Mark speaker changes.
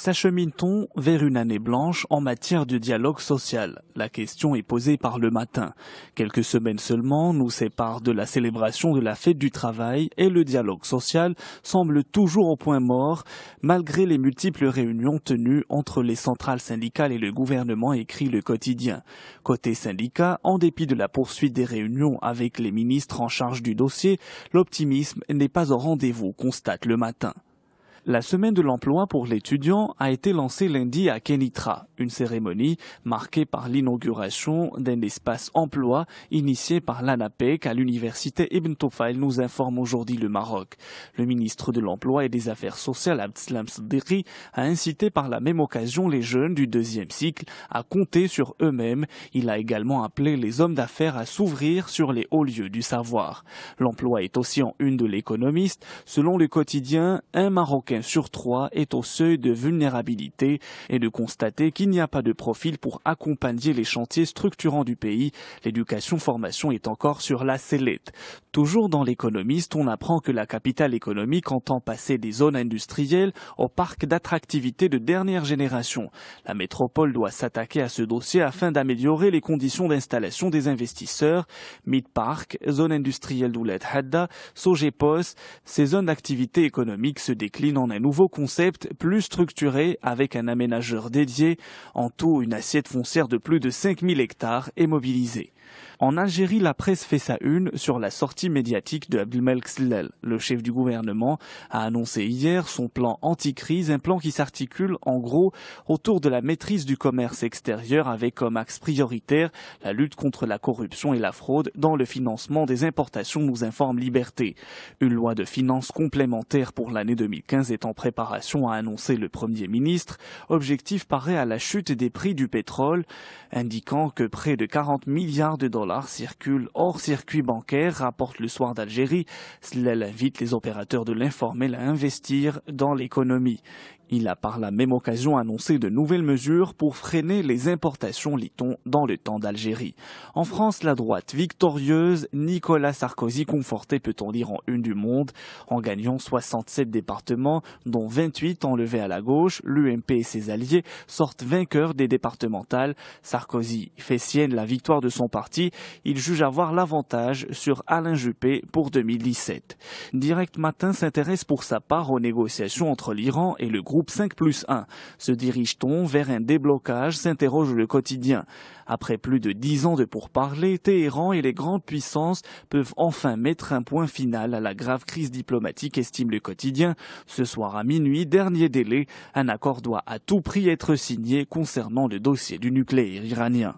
Speaker 1: S'achemine-t-on vers une année blanche en matière de dialogue social? La question est posée par Le Matin. Quelques semaines seulement nous séparent de la célébration de la fête du travail et le dialogue social semble toujours au point mort, malgré les multiples réunions tenues entre les centrales syndicales et le gouvernement, écrit Le Quotidien. Côté syndicat, en dépit de la poursuite des réunions avec les ministres en charge du dossier, l'optimisme n'est pas au rendez-vous, constate Le Matin. La semaine de l'emploi pour l'étudiant a été lancée lundi à Kenitra, une cérémonie marquée par l'inauguration d'un espace emploi initié par l'ANAPEC à l'université Ibn Tufayl, nous informe aujourd'hui le Maroc. Le ministre de l'Emploi et des Affaires sociales, Abdeslam Siddiqui, a incité par la même occasion les jeunes du deuxième cycle à compter sur eux-mêmes. Il a également appelé les hommes d'affaires à s'ouvrir sur les hauts lieux du savoir. L'emploi est aussi en une de l'Économiste. Selon le quotidien, un Marocain sur 3 est au seuil de vulnérabilité et de constater qu'il n'y a pas de profil pour accompagner les chantiers structurants du pays. L'éducation-formation est encore sur la sellette. Toujours dans l'Économiste, on apprend que la capitale économique entend passer des zones industrielles au parc d'attractivité de dernière génération. La métropole doit s'attaquer à ce dossier afin d'améliorer les conditions d'installation des investisseurs. Mid-Park, zone industrielle d'Ouled Hadda, Sogepos, ces zones d'activité économique se déclinent en un nouveau concept plus structuré avec un aménageur dédié. En tout, une assiette foncière de plus de 5000 hectares est mobilisée. En Algérie, la presse fait sa une sur la sortie médiatique de Abdelmalek Sellal. Le chef du gouvernement a annoncé hier son plan anti-crise, un plan qui s'articule en gros autour de la maîtrise du commerce extérieur avec comme axe prioritaire la lutte contre la corruption et la fraude dans le financement des importations, nous informe Liberté. Une loi de finances complémentaire pour l'année 2015 est en préparation, a annoncé le Premier ministre. Objectif pareil à la chute des prix du pétrole, indiquant que près de 40 milliards de dollars circulent hors circuit bancaire, rapporte Le Soir d'Algérie. Cela invite les opérateurs de l'informel à investir dans l'économie. Il a par la même occasion annoncé de nouvelles mesures pour freiner les importations, lit-on dans Le Temps d'Algérie. En France, la droite victorieuse, Nicolas Sarkozy conforté, peut-on lire en une du Monde. En gagnant 67 départements, dont 28 enlevés à la gauche, l'UMP et ses alliés sortent vainqueurs des départementales. Sarkozy fait sienne la victoire de son parti. Il juge avoir l'avantage sur Alain Juppé pour 2017. Direct Matin s'intéresse pour sa part aux négociations entre l'Iran et le groupe 5+1. Se dirige-t-on vers un déblocage, s'interroge le quotidien. Après plus de 10 ans de pourparlers, Téhéran et les grandes puissances peuvent enfin mettre un point final à la grave crise diplomatique, estime le quotidien. Ce soir à minuit, dernier délai, un accord doit à tout prix être signé concernant le dossier du nucléaire iranien.